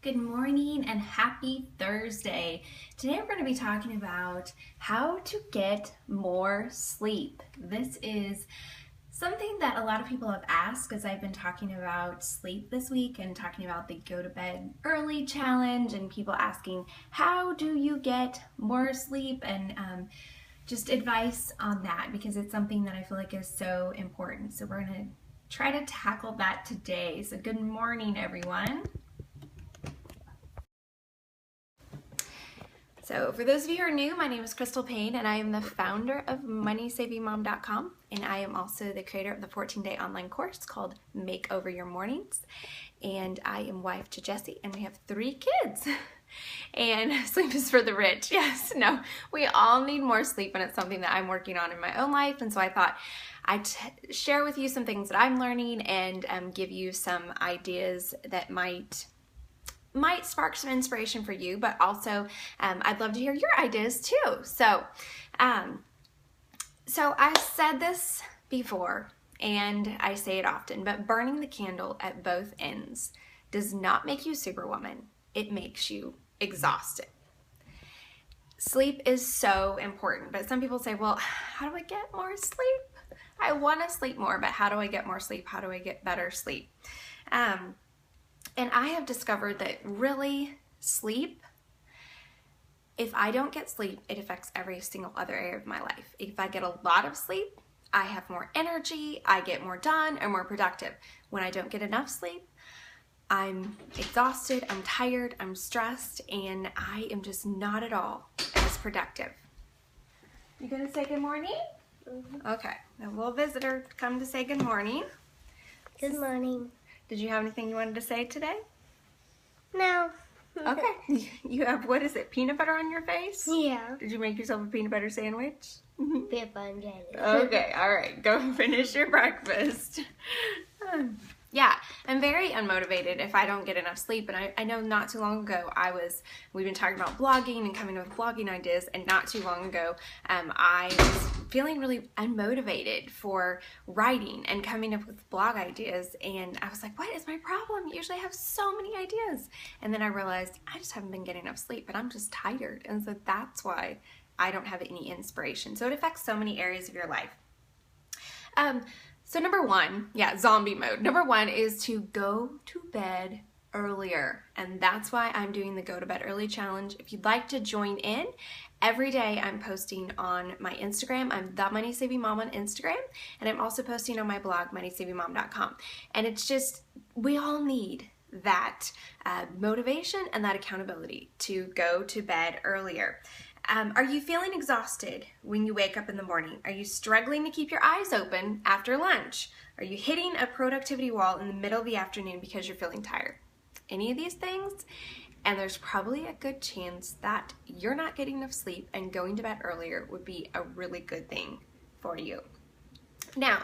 Good morning and happy Thursday. Today we're going to be talking about how to get more sleep. This is something that a lot of people have asked as I've been talking about sleep this week and talking about the go to bed early challenge and people asking, how do you get more sleep? And just advice on that because it's something that I feel like is so important. So we're going to try to tackle that today. So good morning, everyone. So for those of you who are new, my name is Crystal Payne and I am the founder of MoneySavingMom.com, and I am also the creator of the 14-day online course called Make Over Your Mornings. And I am wife to Jesse and we have 3 kids. And sleep is for the rich. Yes, no, we all need more sleep, and it's something that I'm working on in my own life. And so I thought I'd share with you some things that I'm learning and give you some ideas that might spark some inspiration for you, but also I'd love to hear your ideas too. So I've said this before and I say it often, but burning the candle at both ends does not make you superwoman. It makes you exhausted. Sleep is so important, but some people say, well, how do I get more sleep? I want to sleep more, but how do I get more sleep? How do I get better sleep? And I have discovered that really sleep, if I don't get sleep, it affects every single other area of my life. If I get a lot of sleep, I have more energy, I get more done, and more productive. When I don't get enough sleep, I'm exhausted, I'm tired, I'm stressed, and I am just not at all as productive. You gonna say good morning? Mm-hmm. Okay, a little visitor come to say good morning. Good morning. Did you have anything you wanted to say today? No. Okay. You have, what is it, peanut butter on your face? Yeah. Did you make yourself a peanut butter sandwich? Peanut butter and jelly. Okay, all right. Go finish your breakfast. Yeah, I'm very unmotivated if I don't get enough sleep. And I know not too long ago we've been talking about blogging and coming up with blogging ideas, and not too long ago I was feeling really unmotivated for writing and coming up with blog ideas, and I was like, what is my problem? Usually I have so many ideas. And then I realized I just haven't been getting enough sleep and I'm just tired, and so that's why I don't have any inspiration. So it affects so many areas of your life. So number one, zombie mode. Number one is to go to bed earlier. And that's why I'm doing the Go to Bed Early Challenge. If you'd like to join in, every day I'm posting on my Instagram. I'm the MoneySavingMom on Instagram. And I'm also posting on my blog, MoneySavingMom.com. And it's just, we all need that motivation and that accountability to go to bed earlier. Are you feeling exhausted when you wake up in the morning? Are you struggling to keep your eyes open after lunch? Are you hitting a productivity wall in the middle of the afternoon because you're feeling tired? Any of these things, and there's probably a good chance that you're not getting enough sleep, and going to bed earlier would be a really good thing for you. Now,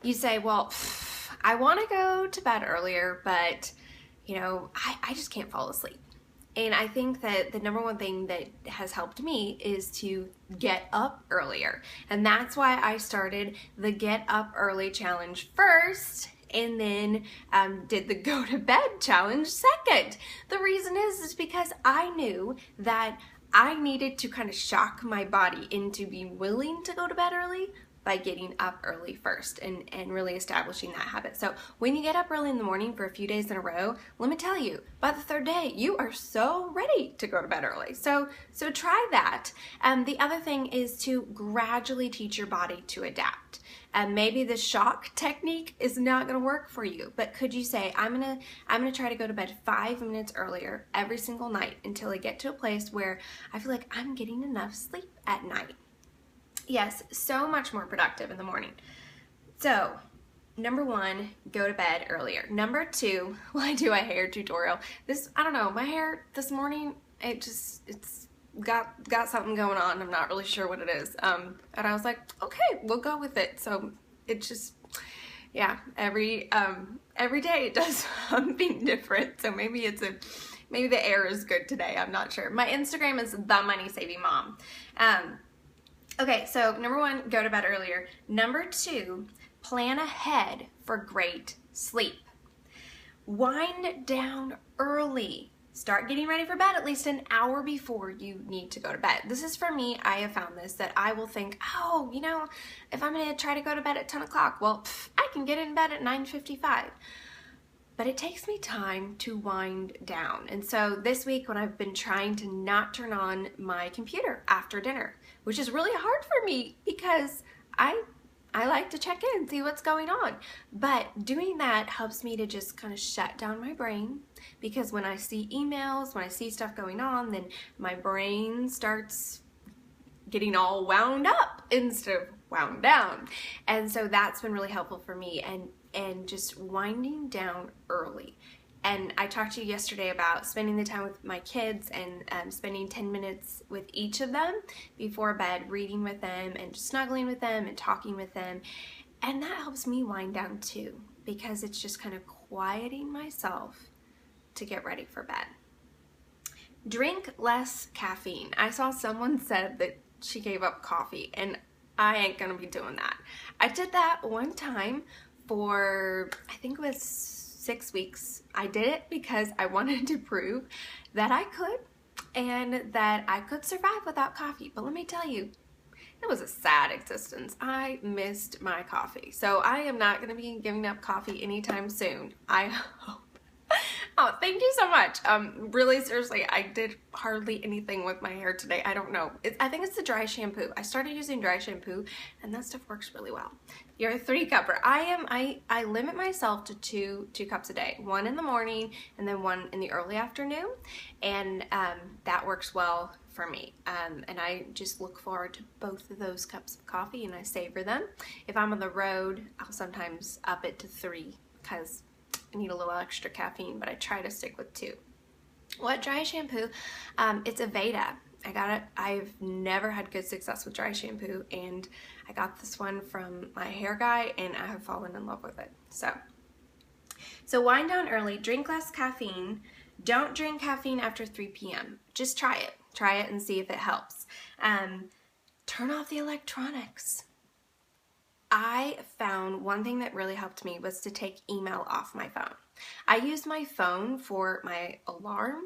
you say, well, I want to go to bed earlier, but I just can't fall asleep. And I think that the number one thing that has helped me is to get up earlier. And that's why I started the Get Up Early Challenge first, and then did the Go to Bed Challenge second. The reason is because I knew that I needed to kind of shock my body into being willing to go to bed early by getting up early first and really establishing that habit. So when you get up early in the morning for a few days in a row, let me tell you, by the 3rd day, you are so ready to go to bed early. So try that. The other thing is to gradually teach your body to adapt. Maybe the shock technique is not going to work for you, but could you say, I'm gonna try to go to bed 5 minutes earlier every single night until I get to a place where I feel like I'm getting enough sleep at night. Yes, so much more productive in the morning. So, number one, go to bed earlier. Number two, I do a hair tutorial. I don't know, my hair this morning, it's got something going on. I'm not really sure what it is. And I was like, okay, we'll go with it. So it just, every day it does something different. So maybe the air is good today. I'm not sure. My Instagram is the MoneySavingMom. Okay, so number one, go to bed earlier. Number two, plan ahead for great sleep. Wind down early start getting ready for bed at least an hour before you need to go to bed. This is for me. I have found this, that I will think, oh, you know, if I'm going to try to go to bed at 10 o'clock, well, I can get in bed at 9:55. But it takes me time to wind down. And so this week when I've been trying to not turn on my computer after dinner, which is really hard for me because I like to check in and see what's going on. But doing that helps me to just kind of shut down my brain, because when I see emails, when I see stuff going on, then my brain starts getting all wound up instead of wound down. And so that's been really helpful for me, and just winding down early. And I talked to you yesterday about spending the time with my kids and spending 10 minutes with each of them before bed, reading with them and just snuggling with them and talking with them. And that helps me wind down too, because it's just kind of quieting myself to get ready for bed. Drink less caffeine. I saw someone said that she gave up coffee, and I ain't gonna be doing that. I did that one time for, I think it was 6 weeks. I did it because I wanted to prove that I could, and that I could survive without coffee. But let me tell you, it was a sad existence. I missed my coffee. So I am not going to be giving up coffee anytime soon. I hope. Oh, thank you so much. Really, seriously, I did hardly anything with my hair today. I don't know. I think it's the dry shampoo. I started using dry shampoo, and that stuff works really well. You're a 3-cupper. I limit myself to two cups a day. One in the morning, and then one in the early afternoon, and that works well for me. And I just look forward to both of those cups of coffee, and I savor them. If I'm on the road, I'll sometimes up it to 3 because I need a little extra caffeine, but I try to stick with 2. What dry shampoo? It's Aveda. I got it. I've never had good success with dry shampoo, and I got this one from my hair guy, and I have fallen in love with it. So wind down early, drink less caffeine, don't drink caffeine after 3 p.m. Just try it. Try it and see if it helps. Turn off the electronics. I found one thing that really helped me was to take email off my phone. I use my phone for my alarm,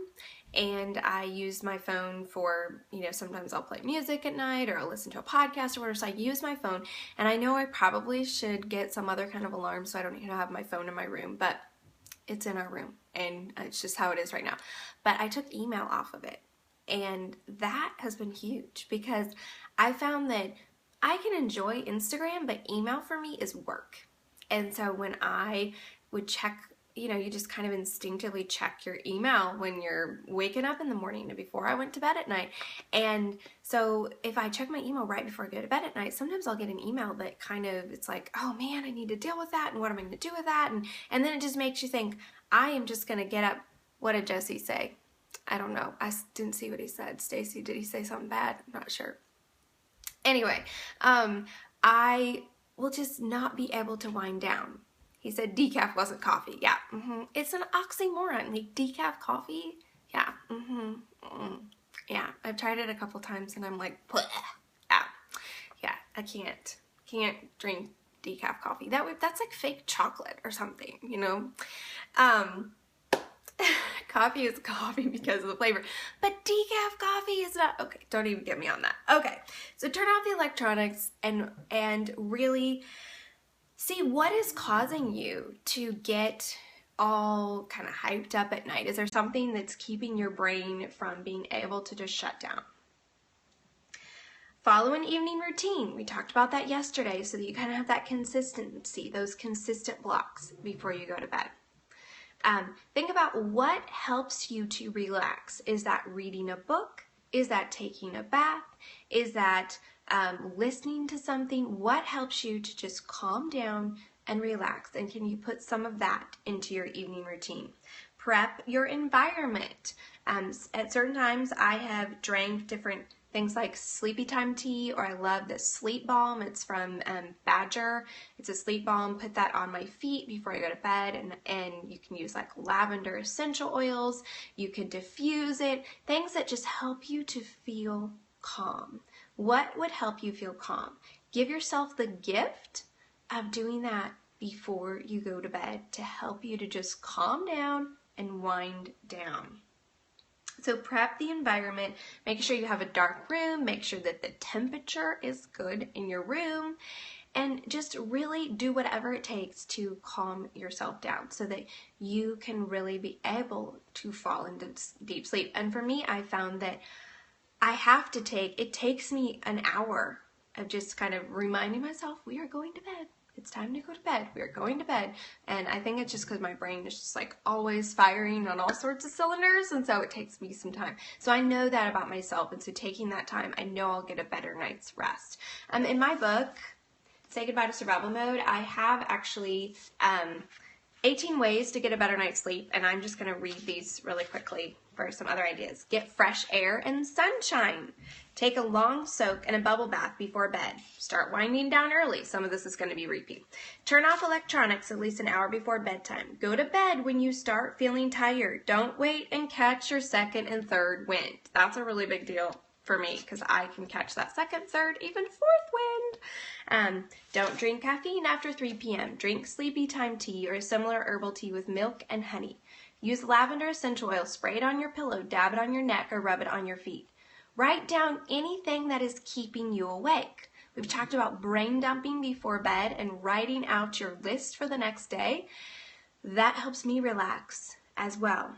and I use my phone for, you know, sometimes I'll play music at night or I'll listen to a podcast or whatever. So I use my phone, and I know I probably should get some other kind of alarm so I don't, have my phone in my room, but it's in our room and it's just how it is right now. But I took email off of it, and that has been huge because I found that I can enjoy Instagram, but email for me is work. And so when I would check, you just kind of instinctively check your email when you're waking up in the morning and before I went to bed at night. And so if I check my email right before I go to bed at night, sometimes I'll get an email that kind of, it's like, oh man, I need to deal with that, and what am I going to do with that? And then it just makes you think, I am just going to get up. What did Jesse say? I don't know. I didn't see what he said. Stacy, did he say something bad? I'm not sure. Anyway, I will just not be able to wind down. He said decaf wasn't coffee. Yeah, It's an oxymoron. Like decaf coffee? Yeah, Yeah, I've tried it a couple times and I'm like, bleh. Yeah, I can't drink decaf coffee. That's like fake chocolate or something, Coffee is coffee because of the flavor, but decaf coffee is not. Okay, don't even get me on that. Okay, so turn off the electronics and really see what is causing you to get all kind of hyped up at night. Is there something that's keeping your brain from being able to just shut down? Follow an evening routine. We talked about that yesterday, so that you kind of have that consistency, those consistent blocks before you go to bed. Think about what helps you to relax. Is that reading a book? Is that taking a bath? Is that listening to something? What helps you to just calm down and relax? And can you put some of that into your evening routine? Prep your environment. At certain times, I have drank different things like sleepy time tea, or I love this sleep balm. It's from Badger. It's a sleep balm. Put that on my feet before I go to bed, and you can use like lavender essential oils. You can diffuse it. Things that just help you to feel calm. What would help you feel calm? Give yourself the gift of doing that before you go to bed to help you to just calm down and wind down. So prep the environment, make sure you have a dark room, make sure that the temperature is good in your room, and just really do whatever it takes to calm yourself down so that you can really be able to fall into deep sleep. And for me, I found that it takes me an hour of just kind of reminding myself, we are going to bed. It's time to go to bed. We are going to bed. And I think it's just because my brain is just like always firing on all sorts of cylinders, and so it takes me some time. So I know that about myself, and so taking that time, I know I'll get a better night's rest. In my book, Say Goodbye to Survival Mode, I have actually 18 ways to get a better night's sleep, and I'm just going to read these really quickly for some other ideas. Get fresh air and sunshine. Take a long soak in a bubble bath before bed. Start winding down early. Some of this is going to be repeat. Turn off electronics at least an hour before bedtime. Go to bed when you start feeling tired. Don't wait and catch your second and third wind. That's a really big deal for me because I can catch that second, third, even fourth wind. Don't drink caffeine after 3 p.m. Drink sleepy time tea or a similar herbal tea with milk and honey. Use lavender essential oil, spray it on your pillow, dab it on your neck, or rub it on your feet. Write down anything that is keeping you awake. We've talked about brain dumping before bed and writing out your list for the next day. That helps me relax as well.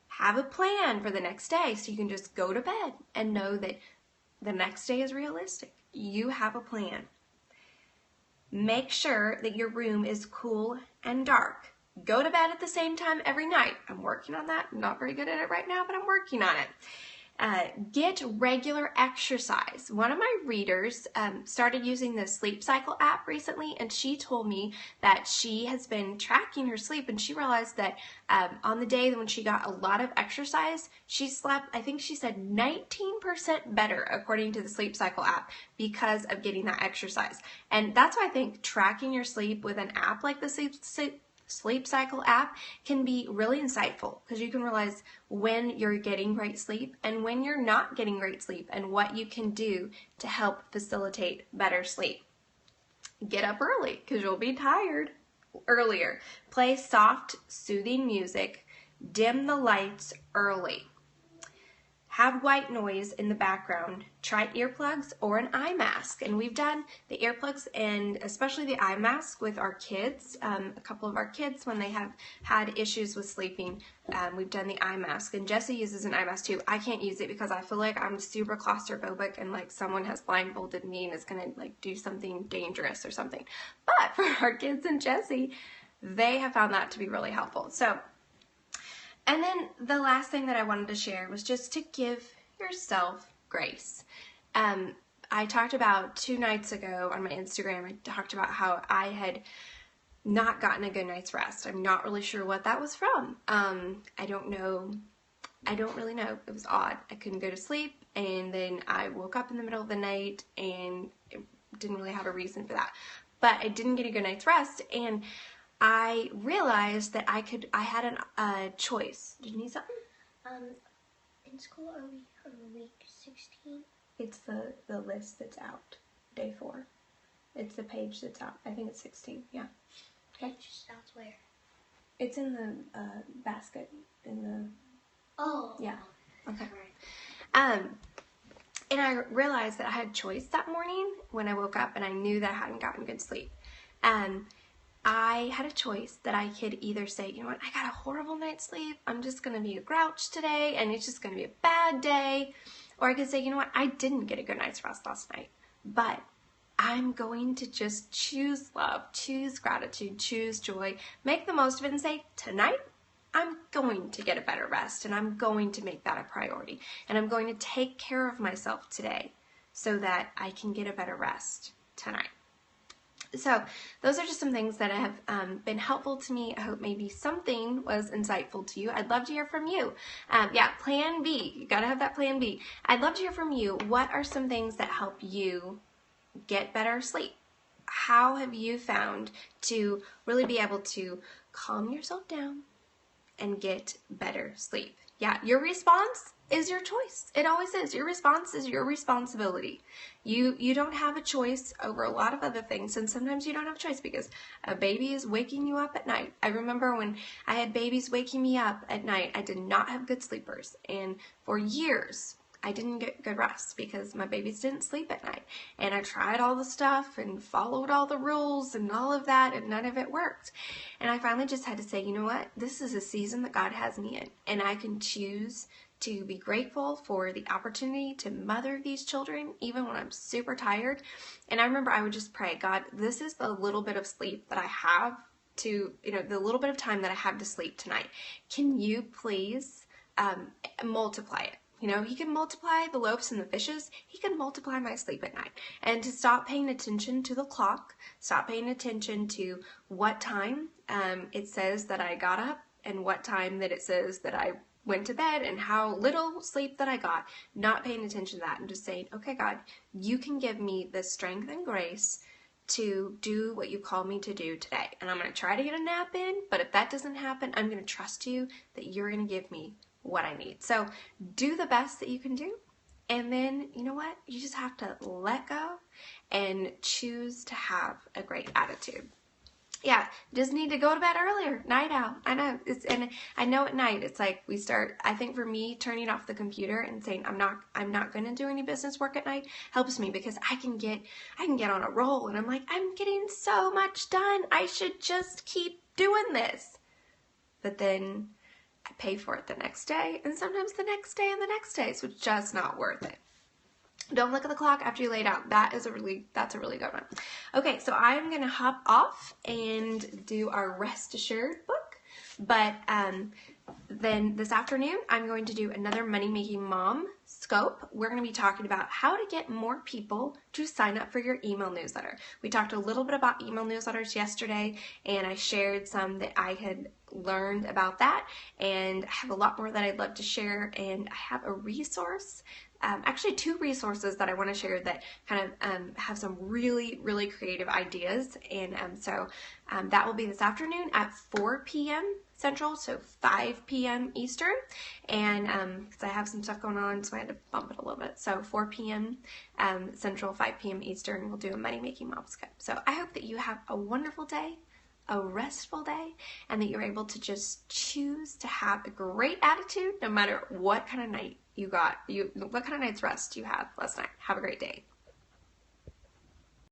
Have a plan for the next day so you can just go to bed and know that the next day is realistic. You have a plan. Make sure that your room is cool and dark. Go to bed at the same time every night. I'm working on that. I'm not very good at it right now, but I'm working on it. Get regular exercise. One of my readers started using the sleep cycle app recently, and she told me that she has been tracking her sleep, and she realized that on the day when she got a lot of exercise, she slept, I think she said 19% better according to the sleep cycle app because of getting that exercise. And that's why I think tracking your sleep with an app like the Sleep Cycle app can be really insightful because you can realize when you're getting great sleep and when you're not getting great sleep and what you can do to help facilitate better sleep. Get up early because you'll be tired earlier. Play soft, soothing music. Dim the lights early. Have white noise in the background. Try earplugs or an eye mask. And we've done the earplugs and especially the eye mask with our kids. A couple of our kids, when they have had issues with sleeping, we've done the eye mask. And Jesse uses an eye mask too. I can't use it because I feel like I'm super claustrophobic and like someone has blindfolded me and is going to like do something dangerous or something. But for our kids and Jesse, they have found that to be really helpful. And then the last thing that I wanted to share was just to give yourself grace. I talked about 2 nights ago on my Instagram, I talked about how I had not gotten a good night's rest. I'm not really sure what that was from. I don't really know. It was odd. I couldn't go to sleep, and then I woke up in the middle of the night and didn't really have a reason for that. But I didn't get a good night's rest, and I realized that I had a choice. Did you need something? In school, are we on week 16? It's the list that's out, day 4. It's the page that's out. I think it's 16, yeah. Okay. Just out where? It's in the basket, in the... Oh. Yeah, okay. Right. And I realized that I had a choice that morning when I woke up and I knew that I hadn't gotten good sleep. I had a choice that I could either say, you know what, I got a horrible night's sleep, I'm just going to be a grouch today, and it's just going to be a bad day. Or I could say, you know what, I didn't get a good night's rest last night, but I'm going to just choose love, choose gratitude, choose joy, make the most of it and say, tonight, I'm going to get a better rest, and I'm going to make that a priority, and I'm going to take care of myself today so that I can get a better rest tonight. So those are just some things that have been helpful to me. I hope maybe something was insightful to you. I'd love to hear from you. Yeah, plan B. You got to have that plan B. I'd love to hear from you. What are some things that help you get better sleep? How have you found to really be able to calm yourself down and get better sleep. Yeah, your response is your choice. It always is. Your response is your responsibility. You don't have a choice over a lot of other things, and sometimes you don't have a choice because a baby is waking you up at night. I remember when I had babies waking me up at night, I did not have good sleepers, and for years I didn't get good rest because my babies didn't sleep at night. And I tried all the stuff and followed all the rules and all of that, and none of it worked. And I finally just had to say, you know what? This is a season that God has me in, and I can choose to be grateful for the opportunity to mother these children, even when I'm super tired. And I remember I would just pray, God, this is the little bit of sleep that I have to, the little bit of time that I have to sleep tonight. Can you please multiply it? He can multiply the loaves and the fishes. He can multiply my sleep at night. And to stop paying attention to the clock, stop paying attention to what time it says that I got up and what time that it says that I went to bed and how little sleep that I got, not paying attention to that and just saying, okay, God, you can give me the strength and grace to do what you call me to do today. And I'm going to try to get a nap in, but if that doesn't happen, I'm going to trust you that you're going to give me what I need. So do the best that you can do. And then, you know what? You just have to let go and choose to have a great attitude. Yeah, just need to go to bed earlier. Night owl. I know. And I know at night it's like we start, I think for me, turning off the computer and saying I'm not going to do any business work at night helps me because I can get on a roll and I'm like, I'm getting so much done. I should just keep doing this. But then I pay for it the next day, and sometimes the next day and the next day, so it's just not worth it. Don't look at the clock after you lay down. That's a really good one. Okay, so I'm going to hop off and do our Rest Assured book. But then this afternoon, I'm going to do another Money Making Mom scope. We're going to be talking about how to get more people to sign up for your email newsletter. We talked a little bit about email newsletters yesterday, and I shared some that I had learned about that. And I have a lot more that I'd love to share, and I have a resource. Actually, two resources that I want to share that kind of have some really, really creative ideas. And so that will be this afternoon at 4 p.m. Central, so 5 p.m. Eastern. And because I have some stuff going on, so I had to bump it a little bit. So 4 p.m. Central, 5 p.m. Eastern, we'll do a Money Making Mom scope. So I hope that you have a wonderful day, a restful day, and that you're able to just choose to have a great attitude no matter what kind of night you got, what kind of night's rest you had last night. Have a great day.